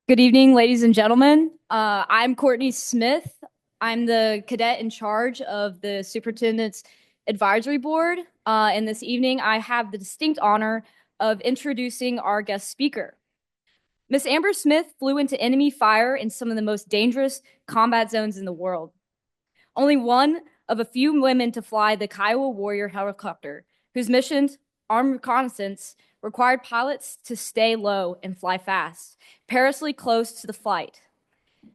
Good evening, ladies and gentlemen. I'm Courtney Smith. I'm the cadet in charge of the Superintendent's Advisory Board. And this evening, I have the distinct honor of introducing our guest speaker. Miss Amber Smith flew into enemy fire in some of the most dangerous combat zones in the world. Only one of a few women to fly the Kiowa Warrior helicopter, whose mission, armed reconnaissance, required pilots to stay low and fly fast, perilously close to the flight.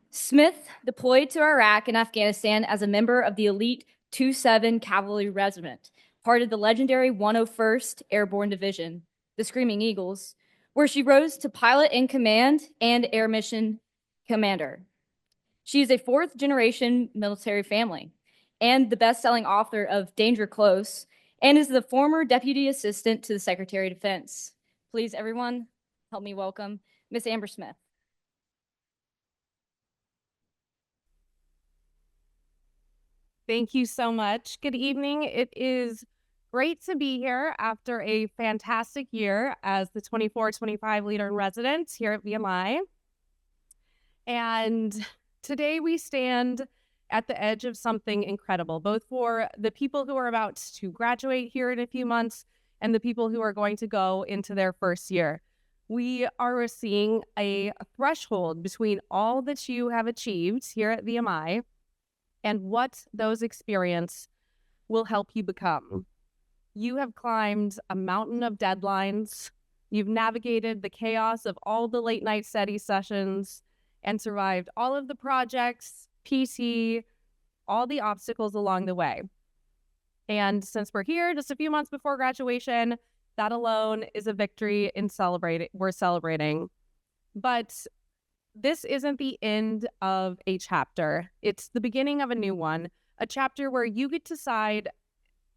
Smith deployed to Iraq and Afghanistan as a member of the elite 27 Cavalry Regiment, part of the legendary 101st Airborne Division, the Screaming Eagles, where she rose to pilot in command and air mission commander. She is a fourth-generation military family and the best-selling author of Danger Close and is the former deputy assistant to the Secretary of Defense. Please, everyone, help me welcome Miss Amber Smith. Thank you so much. Good evening. It is great to be here after a fantastic year as the 24-25 leader in residence here at VMI. And today we stand at the edge of something incredible, both for the people who are about to graduate here in a few months and the people who are going to go into their first year. We are seeing a threshold between all that you have achieved here at VMI and what those experiences will help you become. You have climbed a mountain of deadlines. You've navigated the chaos of all the late night study sessions and survived all of the projects, PT, all the obstacles along the way. And since we're here just a few months before graduation, that alone is a victory we're celebrating. But this isn't the end of a chapter. It's the beginning of a new one, a chapter where you get to decide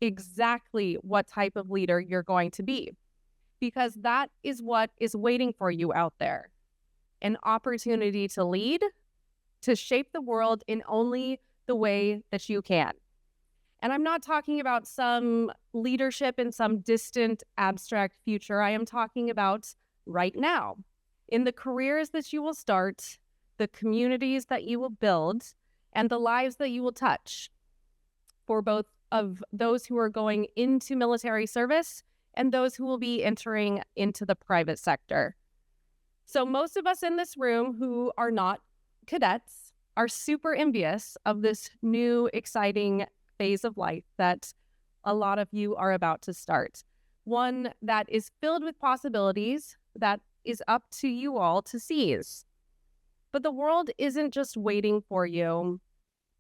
exactly what type of leader you're going to be, because that is what is waiting for you out there. An opportunity to lead, to shape the world in only the way that you can. And I'm not talking about some leadership in some distant, abstract future. I am talking about right now. In the careers that you will start, the communities that you will build, and the lives that you will touch for both of those who are going into military service and those who will be entering into the private sector. So most of us in this room who are not cadets are super envious of this new, exciting phase of life that a lot of you are about to start. One that is filled with possibilities that is up to you all to seize. But the world isn't just waiting for you.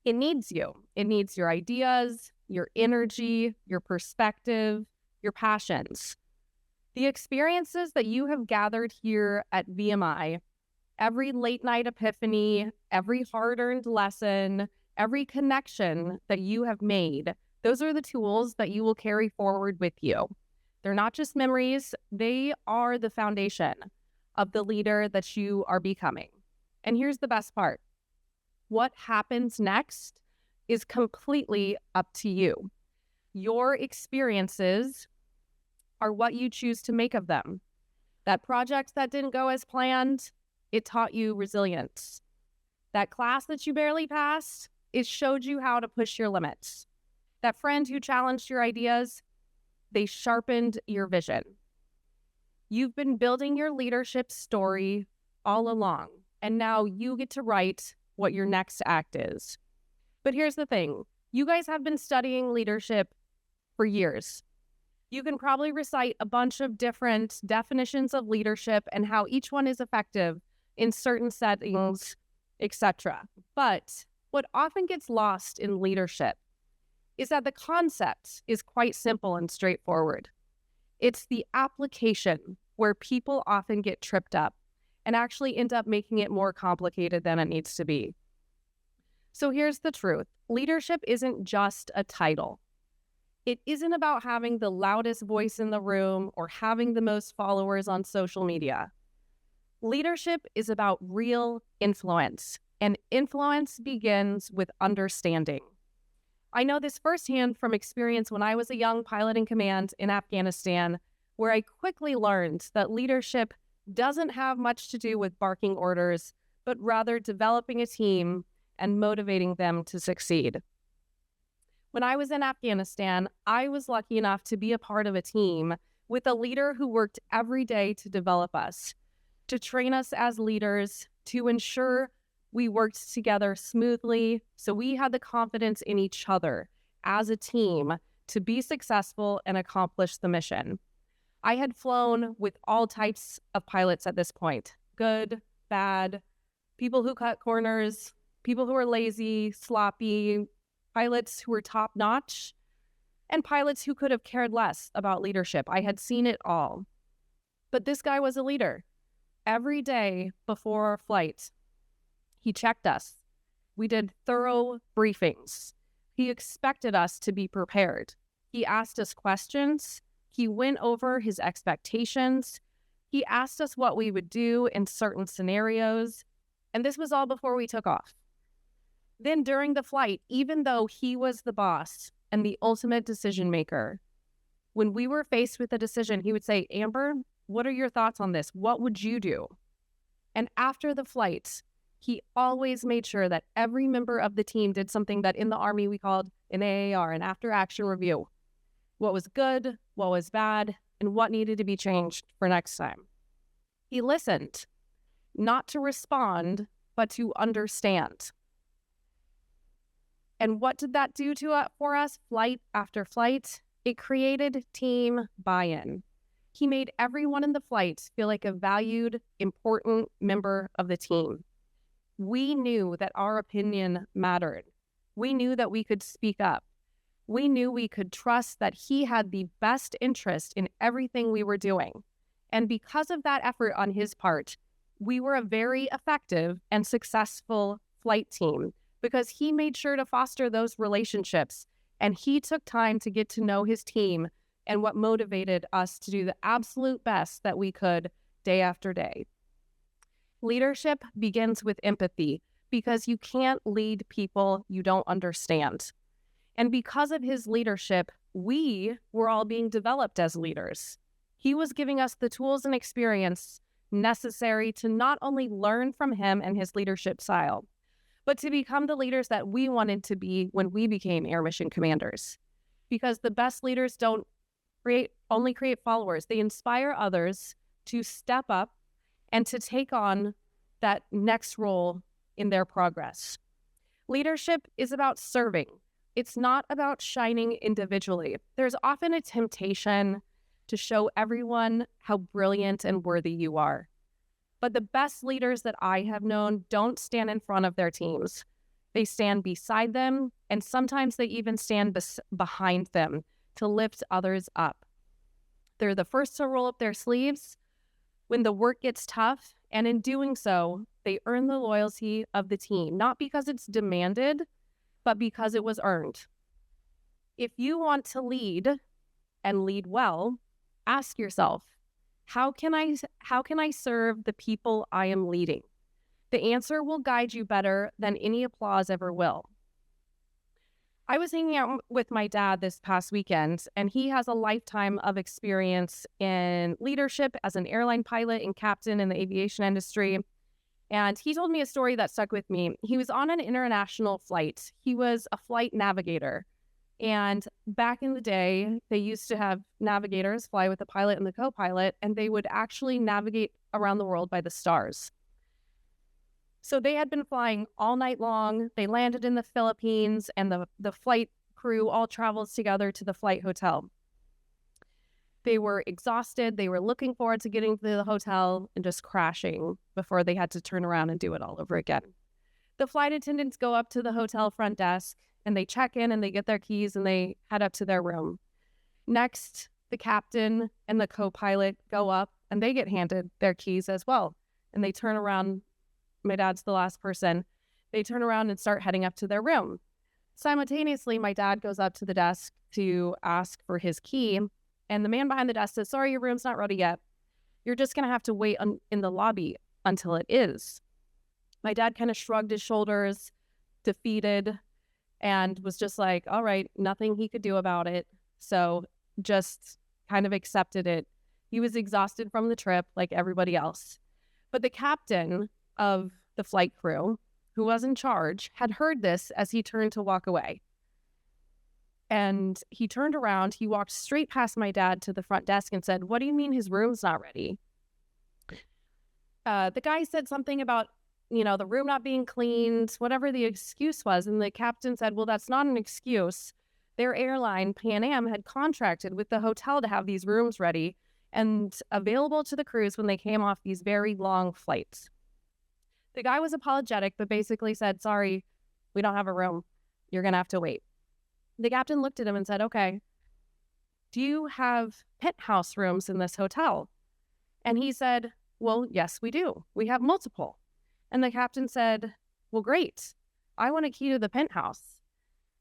It needs you. It needs your ideas, your energy, your perspective, your passions. The experiences that you have gathered here at VMI, every late night epiphany, every hard-earned lesson, every connection that you have made, those are the tools that you will carry forward with you. They're not just memories, they are the foundation of the leader that you are becoming. And here's the best part. What happens next is completely up to you. Your experiences are what you choose to make of them. That project that didn't go as planned, it taught you resilience. That class that you barely passed, it showed you how to push your limits. That friend who challenged your ideas, they sharpened your vision. You've been building your leadership story all along, and now you get to write what your next act is. But here's the thing. You guys have been studying leadership for years. You can probably recite a bunch of different definitions of leadership and how each one is effective in certain settings, etc. But what often gets lost in leadership is that the concept is quite simple and straightforward. It's the application where people often get tripped up and actually end up making it more complicated than it needs to be. So here's the truth. Leadership isn't just a title. It isn't about having the loudest voice in the room or having the most followers on social media. Leadership is about real influence, and influence begins with understanding. I know this firsthand from experience when I was a young pilot in command in Afghanistan, where I quickly learned that leadership doesn't have much to do with barking orders, but rather developing a team and motivating them to succeed. When I was in Afghanistan, I was lucky enough to be a part of a team with a leader who worked every day to develop us, to train us as leaders, to ensure we worked together smoothly so we had the confidence in each other as a team to be successful and accomplish the mission. I had flown with all types of pilots at this point: good, bad, people who cut corners, people who are lazy, sloppy, pilots who were top-notch, and pilots who could have cared less about leadership. I had seen it all. But this guy was a leader. Every day before our flight, he checked us. We did thorough briefings. He expected us to be prepared. He asked us questions. He went over his expectations. He asked us what we would do in certain scenarios. And this was all before we took off. Then during the flight, even though he was the boss and the ultimate decision maker, when we were faced with a decision, he would say, "Amber, what are your thoughts on this? What would you do?" And after the flight, he always made sure that every member of the team did something that in the Army we called an AAR, an after action review. What was good, what was bad, and what needed to be changed for next time. He listened, not to respond, but to understand. And what did that do for us flight after flight? It created team buy-in. He made everyone in the flight feel like a valued, important member of the team. We knew that our opinion mattered. We knew that we could speak up. We knew we could trust that he had the best interest in everything we were doing. And because of that effort on his part, we were a very effective and successful flight team because he made sure to foster those relationships, and he took time to get to know his team and what motivated us to do the absolute best that we could day after day. Leadership begins with empathy because you can't lead people you don't understand. And because of his leadership, we were all being developed as leaders. He was giving us the tools and experience necessary to not only learn from him and his leadership style, but to become the leaders that we wanted to be when we became air mission commanders. Because the best leaders don't only create followers. They inspire others to step up and to take on that next role in their progress. Leadership is about serving. It's not about shining individually. There's often a temptation to show everyone how brilliant and worthy you are. But the best leaders that I have known don't stand in front of their teams. They stand beside them, and sometimes they even stand behind them to lift others up. They're the first to roll up their sleeves when the work gets tough, and in doing so, they earn the loyalty of the team, not because it's demanded, but because it was earned. If you want to lead and lead well, ask yourself, how can I serve the people I am leading? The answer will guide you better than any applause ever will. I was hanging out with my dad this past weekend, and he has a lifetime of experience in leadership as an airline pilot and captain in the aviation industry. And he told me a story that stuck with me. He was on an international flight. He was a flight navigator. And back in the day, they used to have navigators fly with the pilot and the co-pilot, and they would actually navigate around the world by the stars. So they had been flying all night long. They landed in the Philippines, and the flight crew all travels together to the flight hotel. They were exhausted. They were looking forward to getting to the hotel and just crashing before they had to turn around and do it all over again. The flight attendants go up to the hotel front desk, and they check in and they get their keys and they head up to their room. Next, the captain and the co-pilot go up and they get handed their keys as well. And they turn around. My dad's the last person. They turn around and start heading up to their room. Simultaneously, my dad goes up to the desk to ask for his key. And the man behind the desk says, "Sorry, your room's not ready yet. You're just going to have to wait in the lobby until it is." My dad kind of shrugged his shoulders, defeated, and was just like, all right, nothing he could do about it. So just kind of accepted it. He was exhausted from the trip like everybody else. But the captain of the flight crew, who was in charge, had heard this as he turned to walk away. And he turned around, he walked straight past my dad to the front desk and said, "What do you mean his room's not ready?" The guy said something about, the room not being cleaned, whatever the excuse was. And the captain said, "Well, that's not an excuse. Their airline, Pan Am, had contracted with the hotel to have these rooms ready and available to the crews when they came off these very long flights." The guy was apologetic, but basically said, "Sorry, we don't have a room. You're going to have to wait." The captain looked at him and said, "Okay, do you have penthouse rooms in this hotel?" And he said, "Well, yes, we do. We have multiple." And the captain said, "Well, great. I want a key to the penthouse."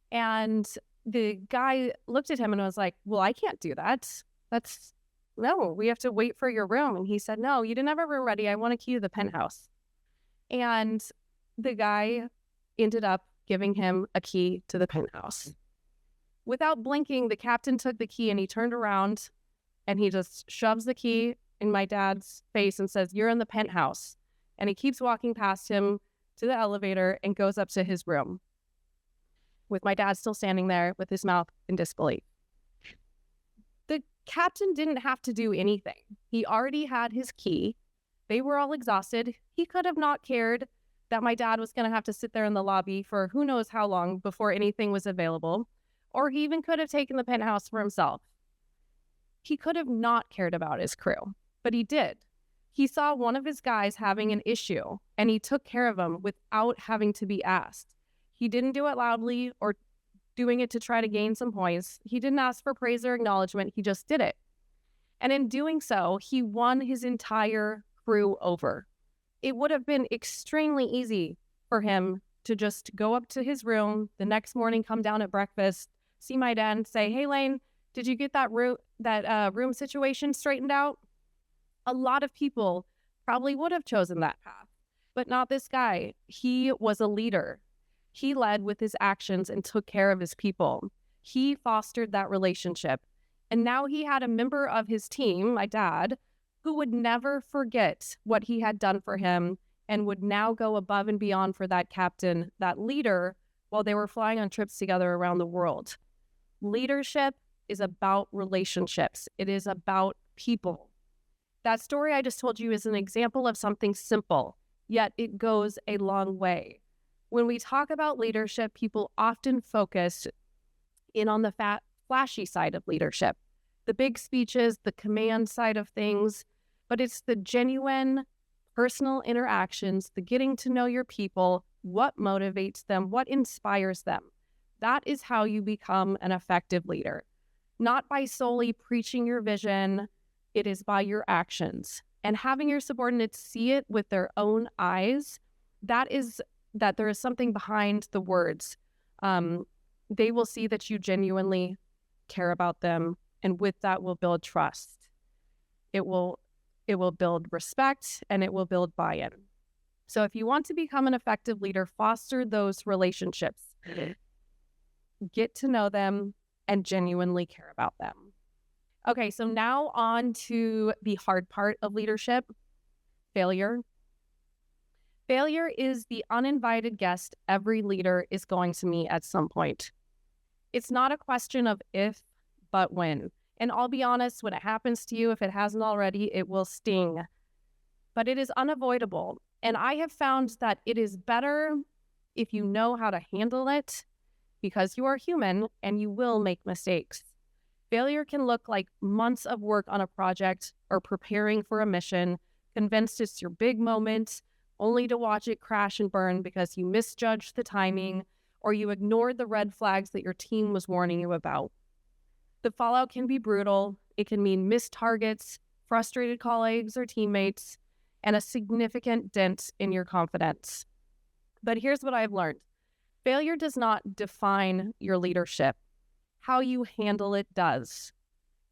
And the guy looked at him and was like, "Well, I can't do that. No, we have to wait for your room." And he said, "No, you didn't have a room ready. I want a key to the penthouse." And the guy ended up giving him a key to the penthouse. Without blinking, the captain took the key and he turned around and he just shoves the key in my dad's face and says, "You're in the penthouse." And he keeps walking past him to the elevator and goes up to his room, with my dad still standing there with his mouth in disbelief. The captain didn't have to do anything. He already had his key. They were all exhausted. He could have not cared that my dad was going to have to sit there in the lobby for who knows how long before anything was available. Or he even could have taken the penthouse for himself. He could have not cared about his crew, but he did. He saw one of his guys having an issue, and he took care of him without having to be asked. He didn't do it loudly or doing it to try to gain some points. He didn't ask for praise or acknowledgement. He just did it. And in doing so, he won his entire crew over. It would have been extremely easy for him to just go up to his room the next morning, come down at breakfast, see my dad and say, "Hey, Lane, did you get that room situation straightened out?" A lot of people probably would have chosen that path, but not this guy. He was a leader. He led with his actions and took care of his people. He fostered that relationship. And now he had a member of his team, my dad, who would never forget what he had done for him and would now go above and beyond for that captain, that leader, while they were flying on trips together around the world. Leadership is about relationships. It is about people. That story I just told you is an example of something simple, yet it goes a long way. When we talk about leadership, people often focus in on the flashy side of leadership, the big speeches, the command side of things, but it's the genuine personal interactions, the getting to know your people, what motivates them, what inspires them. That is how you become an effective leader. Not by solely preaching your vision, it is by your actions. And having your subordinates see it with their own eyes, that is that there is something behind the words. They will see that you genuinely care about them, and with that will build trust. It will build respect, and it will build buy-in. So if you want to become an effective leader, foster those relationships. Get to know them and genuinely care about them. Okay, so now on to the hard part of leadership, failure. Failure is the uninvited guest every leader is going to meet at some point. It's not a question of if, but when. And I'll be honest, when it happens to you, if it hasn't already, it will sting. But it is unavoidable. And I have found that it is better if you know how to handle it, because you are human and you will make mistakes. Failure can look like months of work on a project or preparing for a mission, convinced it's your big moment, only to watch it crash and burn because you misjudged the timing or you ignored the red flags that your team was warning you about. The fallout can be brutal. It can mean missed targets, frustrated colleagues or teammates, and a significant dent in your confidence. But here's what I've learned. Failure does not define your leadership. How you handle it does.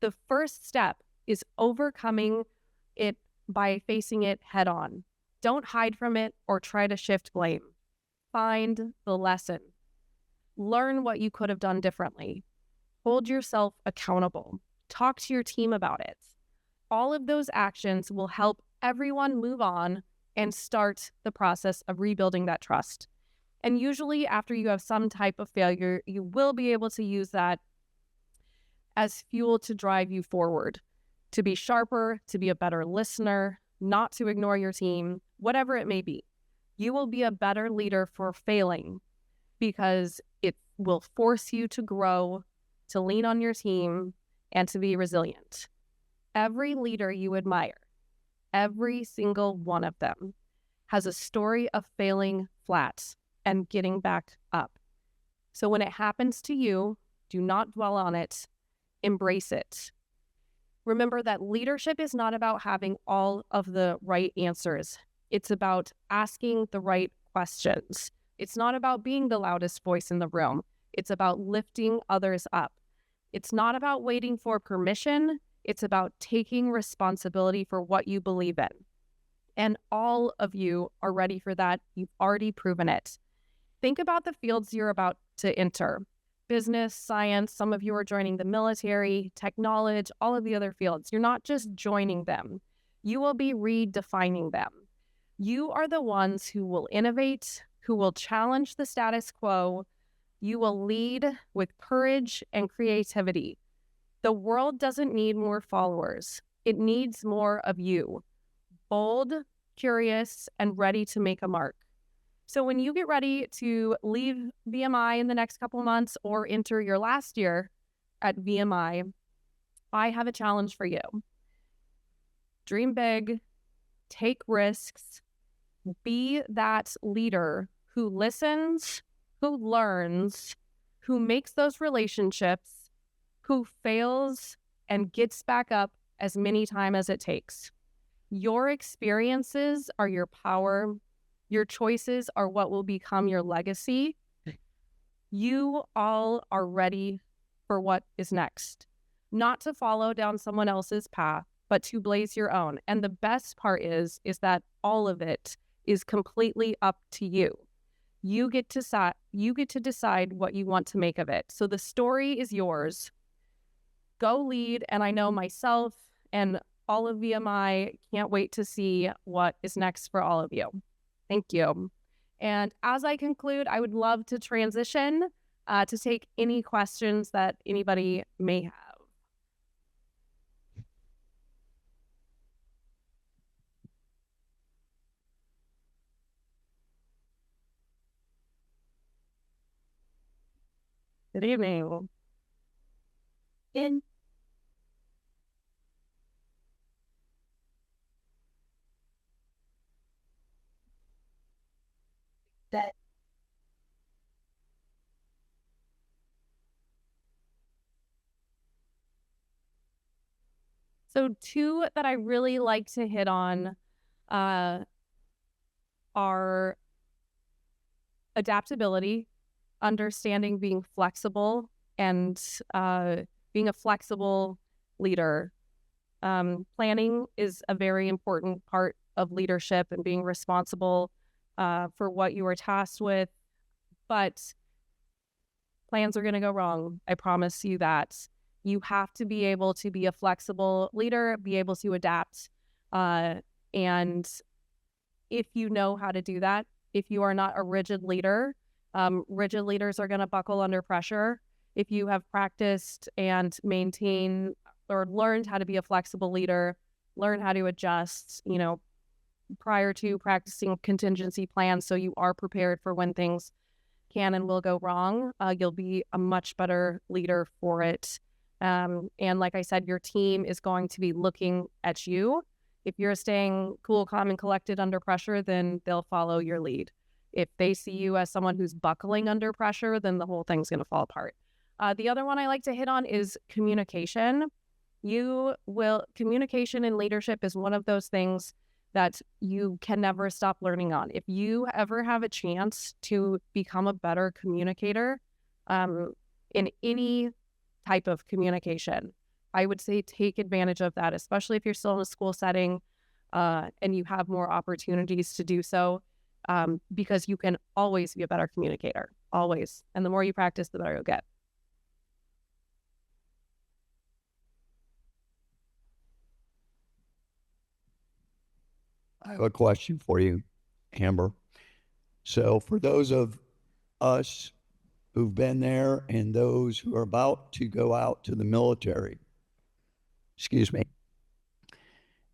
The first step is overcoming it by facing it head on. Don't hide from it or try to shift blame. Find the lesson. Learn what you could have done differently. Hold yourself accountable. Talk to your team about it. all of those actions will help everyone move on and start the process of rebuilding that trust. And usually after you have some type of failure, you will be able to use that as fuel to drive you forward, to be sharper, to be a better listener, not to ignore your team, whatever it may be. You will be a better leader for failing because it will force you to grow, to lean on your team, and to be resilient. Every leader you admire, every single one of them, has a story of failing flat and getting back up. So when it happens to you, do not dwell on it, embrace it. Remember that leadership is not about having all of the right answers. It's about asking the right questions. It's not about being the loudest voice in the room. It's about lifting others up. It's not about waiting for permission. It's about taking responsibility for what you believe in. And all of you are ready for that. You've already proven it. Think about the fields you're about to enter. Business, science, some of you are joining the military, technology, all of the other fields. You're not just joining them. You will be redefining them. You are the ones who will innovate, who will challenge the status quo. You will lead with courage and creativity. The world doesn't need more followers. It needs more of you. Bold, curious, and ready to make a mark. So when you get ready to leave VMI in the next couple of months or enter your last year at VMI, I have a challenge for you. Dream big, take risks, be that leader who listens, who learns, who makes those relationships, who fails and gets back up as many times as it takes. Your experiences are your power. Your choices are what will become your legacy. You all are ready for what is next. Not to follow down someone else's path, but to blaze your own. And the best part is that all of it is completely up to you. You get to decide what you want to make of it. So the story is yours. Go lead. And I know myself and all of VMI can't wait to see what is next for all of you. Thank you. And as I conclude, I would love to transition to take any questions that anybody may have. Good evening. That So two that I really like to hit on are adaptability, understanding being flexible, and being a flexible leader. Planning is a very important part of leadership and being responsible for what you are tasked with, but plans are going to go wrong. I promise you that. You have to be able to be a flexible leader, be able to adapt. And if you know how to do that, if you are not a rigid leader, rigid leaders are going to buckle under pressure. If you have practiced and maintained or learned how to be a flexible leader, learn how to adjust, prior to practicing contingency plans so you are prepared for when things can and will go wrong, you'll be a much better leader for it. And like I said, your team is going to be looking at you. If you're staying cool, calm, and collected under pressure, then they'll follow your lead. If they see you as someone who's buckling under pressure, then the whole thing's going to fall apart. The other one I like to hit on is communication. Communication in leadership is one of those things that you can never stop learning on. If you ever have a chance to become a better communicator in any type of communication, I would say take advantage of that, especially if you're still in a school setting and you have more opportunities to do so, because you can always be a better communicator, always. And the more you practice, the better you'll get. I have a question for you, Amber. So for those of us who've been there and those who are about to go out to the military, excuse me,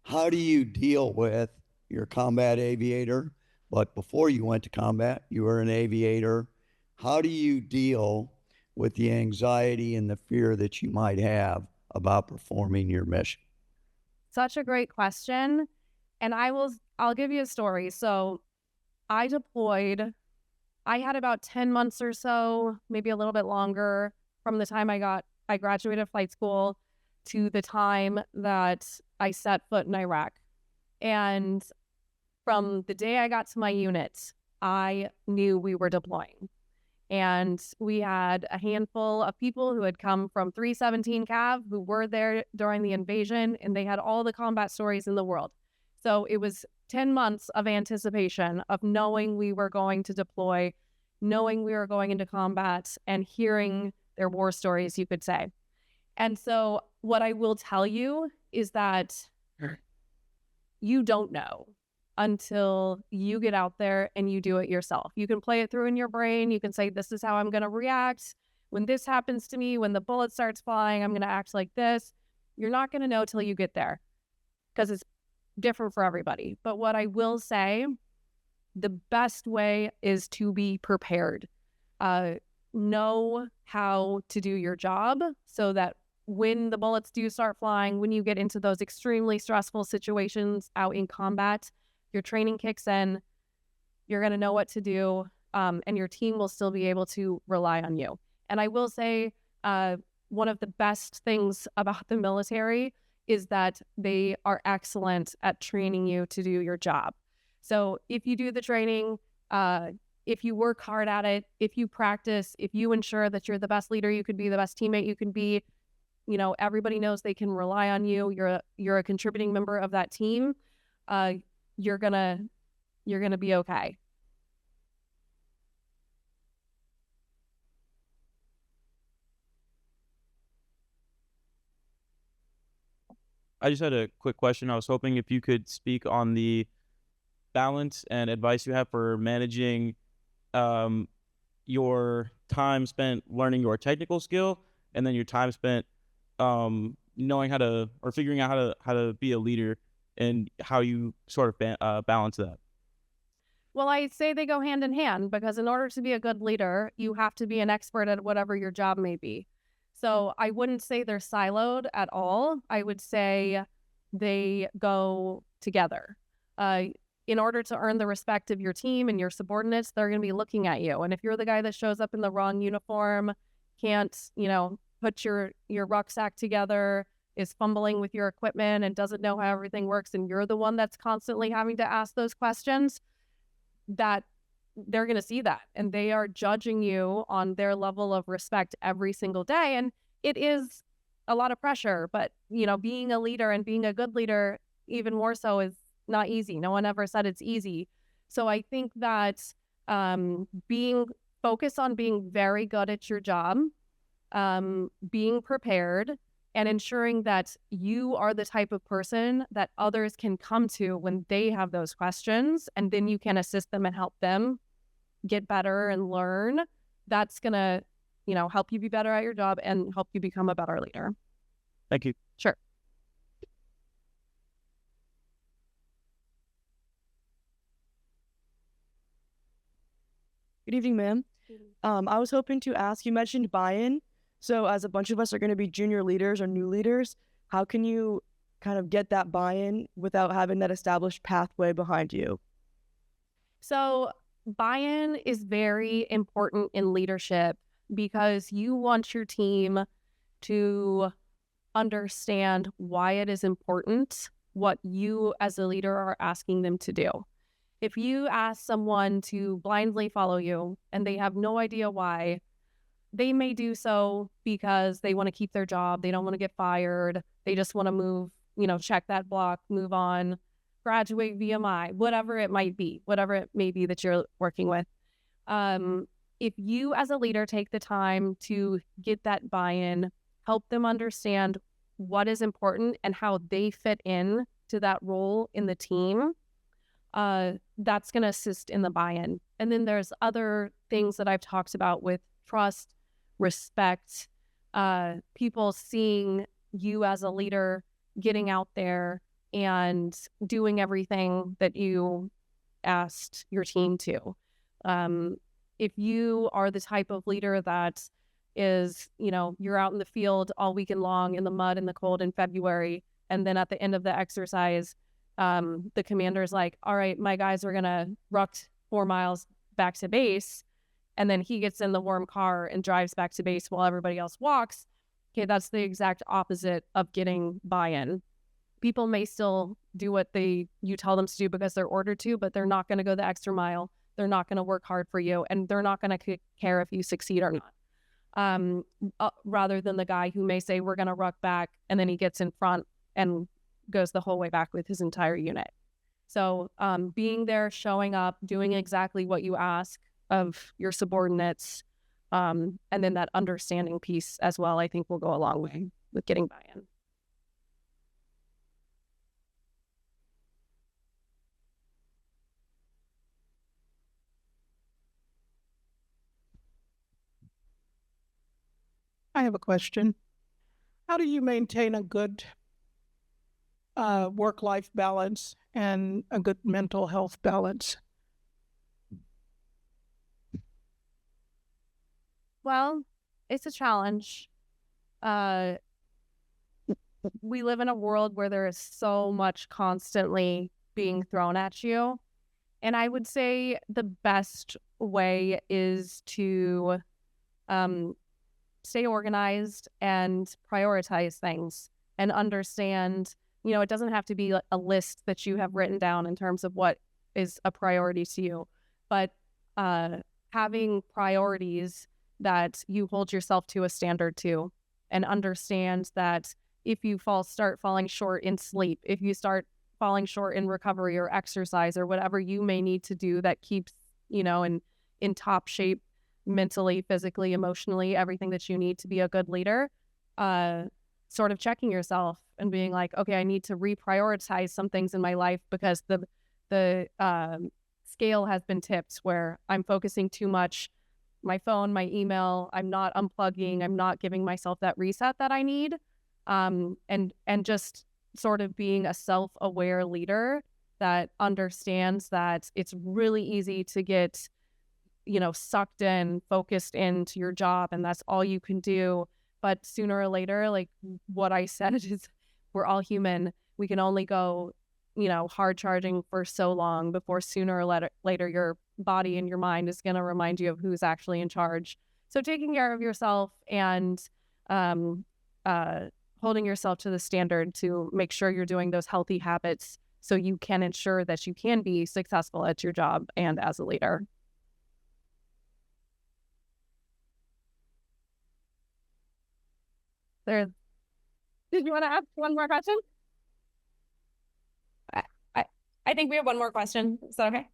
how do you deal with your combat aviator? But before you went to combat, you were an aviator. How do you deal with the anxiety and the fear that you might have about performing your mission? Such a great question. And I'll give you a story. So I deployed, I had about 10 months or so, maybe a little bit longer from the time I graduated flight school to the time that I set foot in Iraq. And from the day I got to my unit, I knew we were deploying. And we had a handful of people who had come from 317 Cav who were there during the invasion, and they had all the combat stories in the world. So it was 10 months of anticipation of knowing we were going to deploy, knowing we were going into combat, and hearing their war stories, you could say. And so what I will tell you is that you don't know until you get out there and you do it yourself. You can play it through in your brain. You can say, this is how I'm going to react. When this happens to me, when the bullet starts flying, I'm going to act like this. You're not going to know till you get there because it's different for everybody. But what I will say, the best way is to be prepared. Know how to do your job so that when the bullets do start flying, when you get into those extremely stressful situations out in combat, your training kicks in, you're going to know what to do, and your team will still be able to rely on you. And I will say, one of the best things about the military is that they are excellent at training you to do your job. So if you do the training, if you work hard at it, if you practice, if you ensure that you're the best leader you could be, the best teammate you can be, you know, everybody knows they can rely on you. You're a contributing member of that team. You're gonna be okay. I just had a quick question. I was hoping if you could speak on the balance and advice you have for managing your time spent learning your technical skill and then your time spent knowing how to, or figuring out how to be a leader, and how you sort of balance that. Well, I'd say they go hand in hand, because in order to be a good leader, you have to be an expert at whatever your job may be. So I wouldn't say they're siloed at all. I would say they go together. In order to earn the respect of your team and your subordinates, they're going to be looking at you. And if you're the guy that shows up in the wrong uniform, can't, put your rucksack together, is fumbling with your equipment and doesn't know how everything works, and you're the one that's constantly having to ask those questions, that they're going to see that, and they are judging you on their level of respect every single day. And it is a lot of pressure, but being a leader and being a good leader even more so is not easy. No one ever said it's easy. So I think that being focused on being very good at your job, being prepared, and ensuring that you are the type of person that others can come to when they have those questions, and then you can assist them and help them get better and learn. That's going to, help you be better at your job and help you become a better leader. Thank you. Sure. Good evening, ma'am. I was hoping to ask, you mentioned buy-in. So as a bunch of us are going to be junior leaders or new leaders, how can you kind of get that buy-in without having that established pathway behind you? So buy-in is very important in leadership, because you want your team to understand why it is important what you as a leader are asking them to do. If you ask someone to blindly follow you and they have no idea why, they may do so because they want to keep their job. They don't want to get fired. They just want to move, check that block, move on, graduate VMI, whatever it may be that you're working with. If you as a leader take the time to get that buy-in, help them understand what is important and how they fit in to that role in the team, that's going to assist in the buy-in. And then there's other things that I've talked about with trust, respect, people seeing you as a leader, getting out there and doing everything that you asked your team to. If you are the type of leader that is, you're out in the field all weekend long in the mud and the cold in February, and then at the end of the exercise, the commander's like, all right, my guys are going to ruck 4 miles back to base. And then he gets in the warm car and drives back to base while everybody else walks. Okay, that's the exact opposite of getting buy-in. People may still do what you tell them to do because they're ordered to, but they're not going to go the extra mile. They're not going to work hard for you, and they're not going to care if you succeed or not. Rather than the guy who may say, we're going to ruck back, and then he gets in front and goes the whole way back with his entire unit. So being there, showing up, doing exactly what you ask of your subordinates, and then that understanding piece as well, I think will go a long way with getting buy-in. I have a question. How do you maintain a good work-life balance and a good mental health balance? Well, it's a challenge. We live in a world where there is so much constantly being thrown at you. And I would say the best way is to stay organized and prioritize things and understand, it doesn't have to be a list that you have written down in terms of what is a priority to you, but having priorities that you hold yourself to a standard to, and understand that if you start falling short in sleep, if you start falling short in recovery or exercise or whatever you may need to do that keeps, in top shape mentally, physically, emotionally, everything that you need to be a good leader, sort of checking yourself and being like, okay, I need to reprioritize some things in my life because the scale has been tipped where I'm focusing too much my phone, my email, I'm not unplugging, I'm not giving myself that reset that I need. And just sort of being a self-aware leader that understands that it's really easy to get, sucked in, focused into your job, and that's all you can do. But sooner or later, like what I said is, we're all human. We can only go, hard charging for so long before sooner or later your body and your mind is going to remind you of who's actually in charge. So taking care of yourself and holding yourself to the standard to make sure you're doing those healthy habits so you can ensure that you can be successful at your job and as a leader. Did you want to ask one more question? I think we have one more question. Is that okay?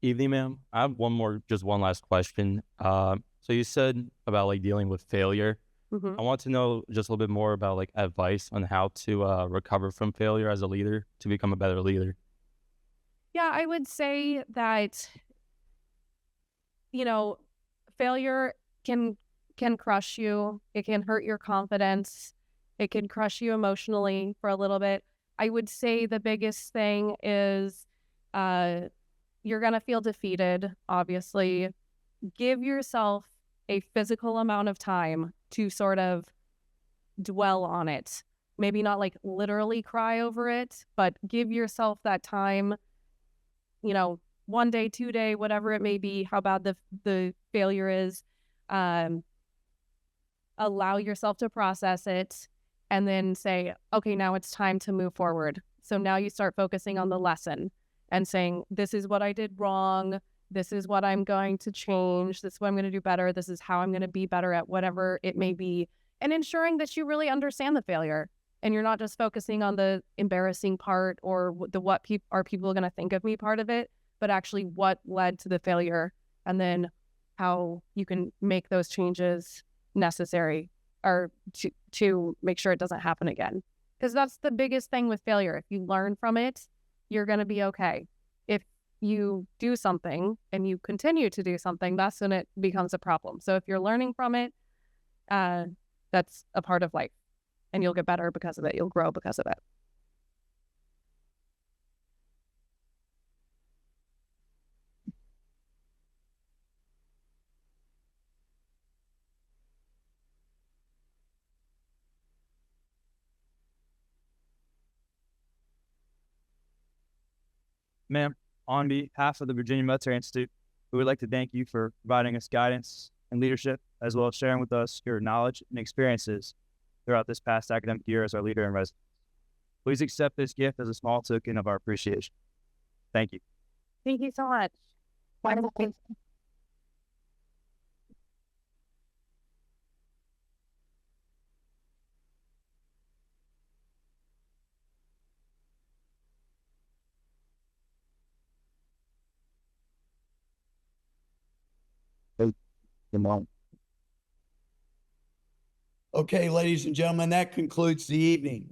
Evening, ma'am. I have just one last question. So you said about like dealing with failure. Mm-hmm. I want to know just a little bit more about like advice on how to recover from failure as a leader to become a better leader. Yeah, I would say that, failure can crush you. It can hurt your confidence. It can crush you emotionally for a little bit. I would say the biggest thing is you're going to feel defeated, obviously. Give yourself a physical amount of time to sort of dwell on it. Maybe not like literally cry over it, but give yourself that time, 1 day, 2 day, whatever it may be, how bad the failure is. Allow yourself to process it and then say, okay, now it's time to move forward. So now you start focusing on the lesson and saying, this is what I did wrong. This is what I'm going to change. This is what I'm going to do better. This is how I'm going to be better at whatever it may be. And ensuring that you really understand the failure and you're not just focusing on the embarrassing part or what are people going to think of me part of it, but actually what led to the failure and then how you can make those changes necessary or to make sure it doesn't happen again. Because that's the biggest thing with failure. If you learn from it, you're going to be okay. If you do something and you continue to do something, that's when it becomes a problem. So if you're learning from it, that's a part of life, and you'll get better because of it. You'll grow because of it. Ma'am, on behalf of the Virginia Military Institute, we would like to thank you for providing us guidance and leadership, as well as sharing with us your knowledge and experiences throughout this past academic year as our leader in residence. Please accept this gift as a small token of our appreciation. Thank you. Thank you so much. Okay, ladies and gentlemen, that concludes the evening.